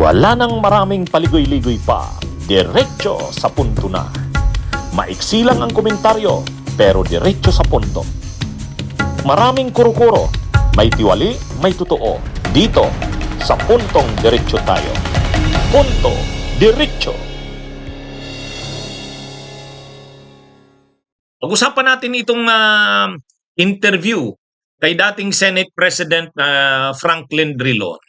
Wala nang maraming paligoy-ligoy pa, diretso sa punto na. Maiksi lang ang komentaryo, pero diretso sa punto. Maraming kuro-kuro, may tiwali, may totoo. Dito, sa Puntong Diretso tayo. Punto Diretso. Pag-usapan natin itong interview kay dating Senate President Franklin Drilon.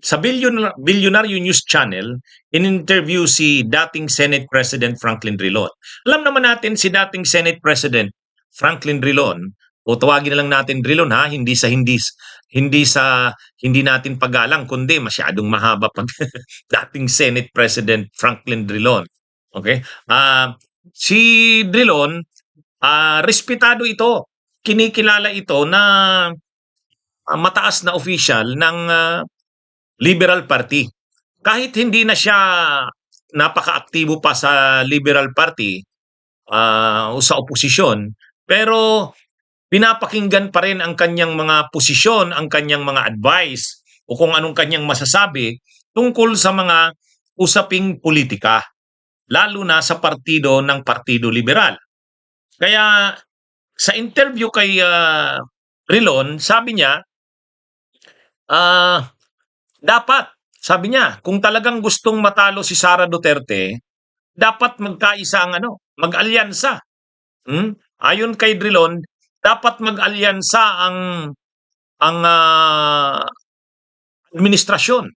Sa Bilyonaryo News Channel, in-interview si dating Senate President Franklin Drilon. Alam naman natin si dating Senate President Franklin Drilon, o tawagin na lang natin Drilon ha, hindi natin paggalang, kundi masyadong mahaba pag dating Senate President Franklin Drilon. Okay? Si Drilon, respetado ito. Kinikilala ito na mataas na official ng Liberal Party. Kahit hindi na siya napaka-aktibo pa sa Liberal Party o sa oposisyon, pero pinapakinggan pa rin ang kanyang mga posisyon, ang kanyang mga advice o kung anong kanyang masasabi tungkol sa mga usaping politika, lalo na sa partido ng Partido Liberal. Kaya sa interview kay Drilon, sabi niya, dapat, sabi niya, kung talagang gustong matalo si Sara Duterte, dapat magkaisa ang mag-alyansa. Ayon kay Drilon, dapat mag-alyansa ang administrasyon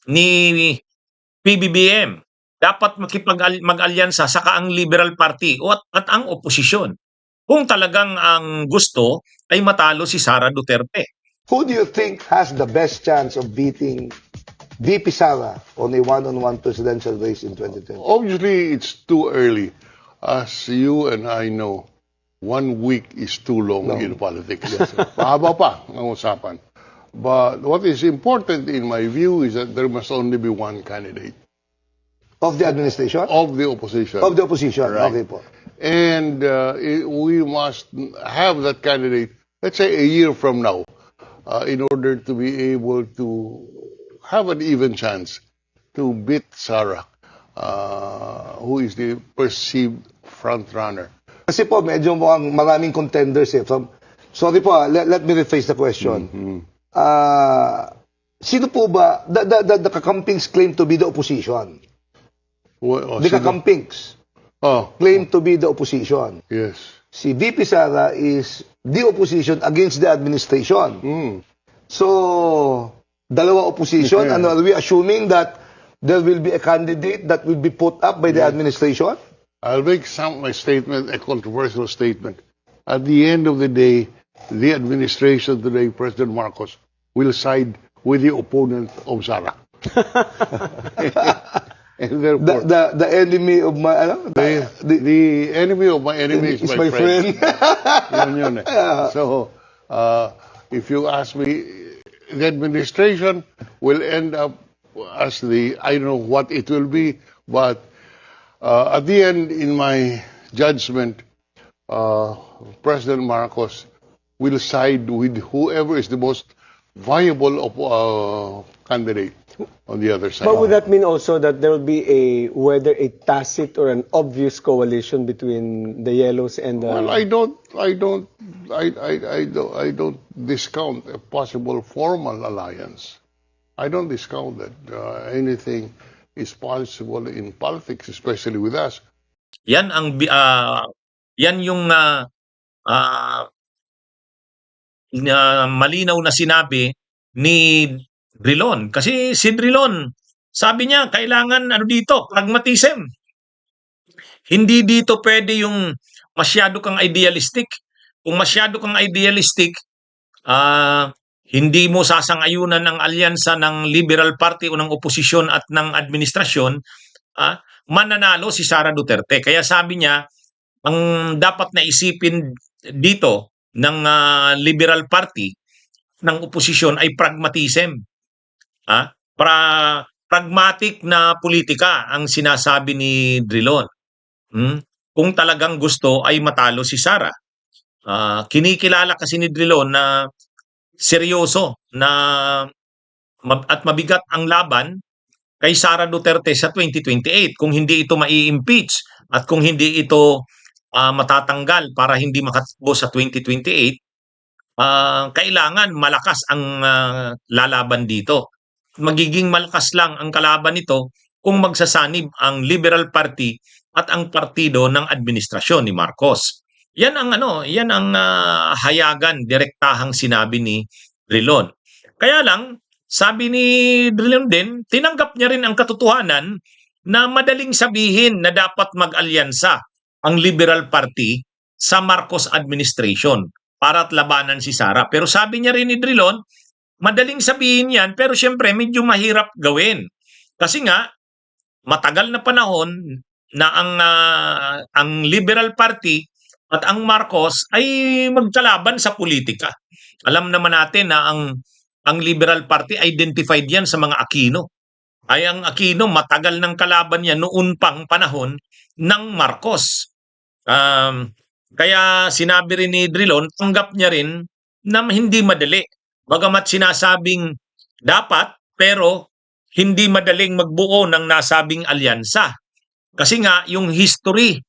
ni PBBM. Dapat mag-alyansa saka ang Liberal Party at ang oposisyon. Kung talagang ang gusto ay matalo si Sara Duterte. Who do you think has the best chance of beating VP Sara on a one-on-one presidential race in 2020? Obviously, it's too early. As you and I know, 1 week is too long in politics. Mahaba pa ang usapan. But what is important in my view is that there must only be one candidate. Of the administration? Of the opposition. Of the opposition, Right. okay po. And we must have that candidate, let's say a year from now, in order to be able to have an even chance to beat Sara, who is the perceived front runner. Kasi po, medyo maraming contenders eh. Sorry po, let me rephrase the question. Sino po ba, the Kakampings claim to be the opposition? The Kakampings claim to be the opposition. Yes. Si VP Sara is the opposition against the administration. So, dalawa opposition, and are we assuming that there will be a candidate that will be put up by the administration? I'll make my statement a controversial statement. At the end of the day, the administration today, President Marcos, will side with the opponent of Sara. And therefore, the enemy of my the enemy of my enemy is my friend. Yun eh. So, if you ask me, the administration will end up as I don't know what it will be, but at the end, in my judgment, President Marcos will side with whoever is the most viable candidate on the other side. But would that mean also that there will be whether a tacit or an obvious coalition between the Yellows and the... Well, I don't discount a possible formal alliance. I don't discount that anything is possible in politics, especially with us. Yan ang yan yung malinaw na sinabi ni Drilon. Kasi si Drilon, sabi niya, kailangan dito, pragmatism. Hindi dito pwede yung masyado kang idealistic. Kung masyado kang idealistic, hindi mo sasang-ayunan ng alyansa ng Liberal Party o ng oposisyon at ng administrasyon, mananalo si Sara Duterte. Kaya sabi niya, ang dapat na isipin dito ng Liberal Party, ng oposisyon ay pragmatism. Pragmatic na politika ang sinasabi ni Drilon. Kung talagang gusto ay matalo si Sara. Kinikilala kasi ni Drilon na seryoso na at mabigat ang laban kay Sara Duterte sa 2028 kung hindi ito mai-impeach at kung hindi ito matatanggal para hindi makatakbo sa 2028. Kailangan malakas ang lalaban dito. Magiging malakas lang ang kalaban nito kung magsasanib ang Liberal Party at ang partido ng administrasyon ni Marcos. Yan ang hayagan, direktahang sinabi ni Drilon. Kaya lang, sabi ni Drilon din, tinanggap niya rin ang katotohanan na madaling sabihin na dapat mag-alyansa ang Liberal Party sa Marcos administration para at labanan si Sara. Pero sabi niya rin ni Drilon, madaling sabihin yan, pero syempre medyo mahirap gawin. Kasi nga, matagal na panahon na ang Liberal Party at ang Marcos ay magkalaban sa politika. Alam naman natin na ang Liberal Party identified yan sa mga Aquino. Ay ang Aquino matagal ng kalaban yan noon pang panahon ng Marcos. Kaya sinabi rin ni Drilon, tanggap niya rin na hindi madali. Bagamat sinasabing dapat, pero hindi madaling magbuo ng nasabing alyansa. Kasi nga, yung history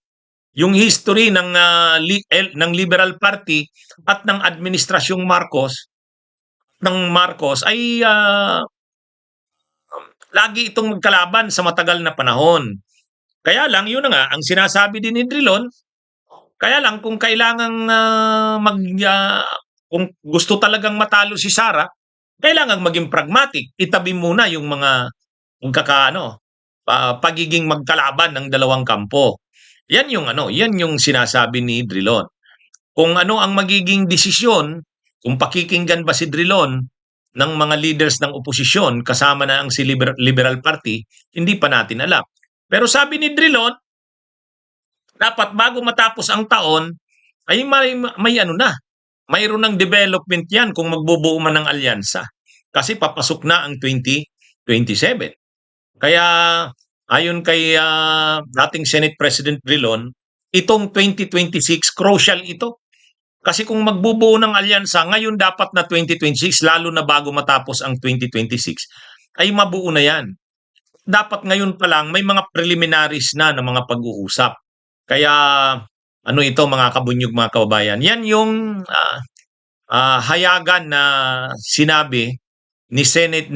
ng Liberal Party at ng administrasyong Marcos ay lagi itong magkalaban sa matagal na panahon. Kaya lang, yun na nga, ang sinasabi din ni Drilon, kaya lang kung kailangang kung gusto talagang matalo si Sara, kailangang maging pragmatic. Itabi muna yung mga pagiging magkalaban ng dalawang kampo. Yan yung sinasabi ni Drilon. Kung ano ang magiging desisyon, kung pakikinggan ba si Drilon ng mga leaders ng oposisyon kasama na ang si Liberal Party, hindi pa natin alam. Pero sabi ni Drilon, dapat bago matapos ang taon ay mayroon ng development yan kung magbubuo man ng alyansa. Kasi papasok na ang 2027. Kaya ayon kay dating Senate President Drilon, itong 2026 crucial ito. Kasi kung magbubuo ng alyansa, ngayon dapat na 2026, lalo na bago matapos ang 2026, ay mabuo na yan. Dapat ngayon pa lang may mga preliminaries na ng mga pag-uusap. Kaya ito mga kabunyog, mga kababayan, yan yung hayagan na sinabi ni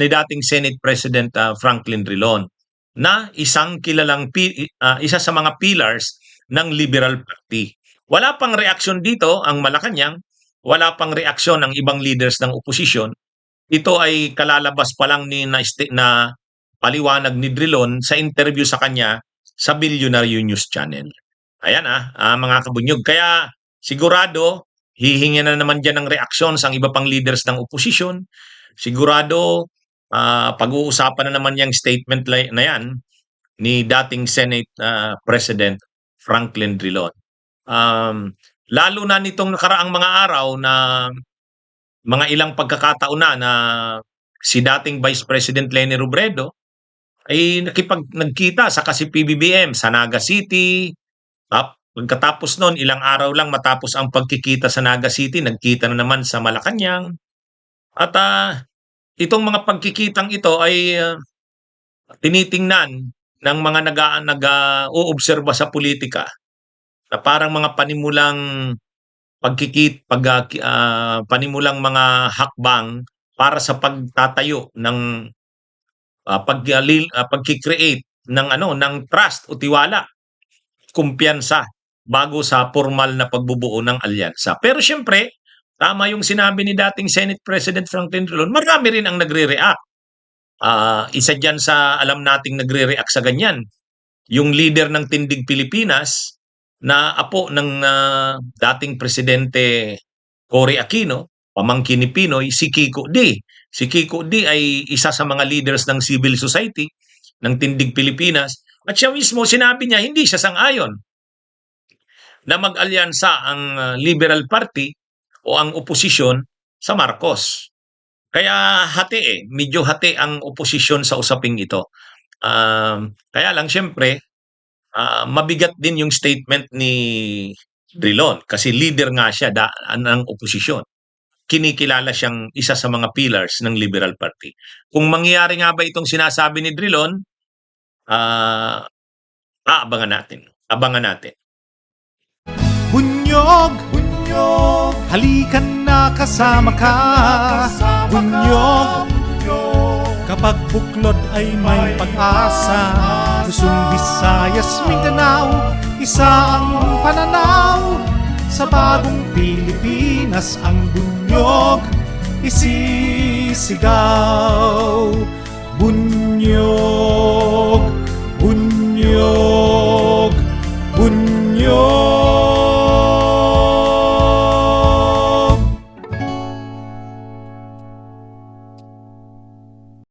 dating Senate President Franklin Drilon na isa sa mga pillars ng Liberal Party. Wala pang reaksyon dito ang Malacanang, wala pang reaksyon ang ibang leaders ng oposisyon. Ito ay kalalabas pa lang na paliwanag ni Drilon sa interview sa kanya sa Billionaire News Channel. Ayan mga kabunyog. Kaya sigurado, hihingi na naman dyan ng reaksyon sa iba pang leaders ng oposisyon. Sigurado, pag-uusapan na naman yung statement na yan ni dating Senate President Franklin Drilon. Lalo na nitong nakaraang mga araw na mga ilang pagkakataon na si dating Vice President Leni Robredo ay nagkita sa kasi PBBM sa Naga City. Pagkatapos noon, ilang araw lang matapos ang pagkikita sa Naga City, nagkita na naman sa Malacanang. At itong mga pagkikitang ito ay tinitingnan ng mga nag-uobserba sa politika na parang mga panimulang panimulang mga hakbang para sa pagtatayo ng pagki-create ng trust o tiwala, kumpiyansa bago sa formal na pagbubuo ng alyansa. Pero siyempre, tama yung sinabi ni dating Senate President Franklin Drilon, marami rin ang nagre-react. Isa dyan sa alam nating nagre-react sa ganyan, yung leader ng Tindig Pilipinas na apo ng dating Presidente Cory Aquino, pamangkin ni Pinoy, si Kiko D. Si Kiko D ay isa sa mga leaders ng civil society ng Tindig Pilipinas. At siya mismo sinabi niya, hindi siya sang-ayon na mag-alyansa ang Liberal Party o ang oposisyon sa Marcos. Kaya medyo hati ang oposisyon sa usaping ito. Kaya lang siyempre, mabigat din yung statement ni Drilon kasi leader nga siya ng oposisyon. Kinikilala siyang isa sa mga pillars ng Liberal Party. Kung mangyayari nga ba itong sinasabi ni Drilon, aabangan natin. Abangan natin. Bunyog, bunyog, halikan na kasama ka. Bunyog, kapag buklod ay may pag-asa. Luzon, Visayas, Mindanao, isa ang pananaw. Sa bagong Pilipinas ang bunyog isisigaw. Bunyog.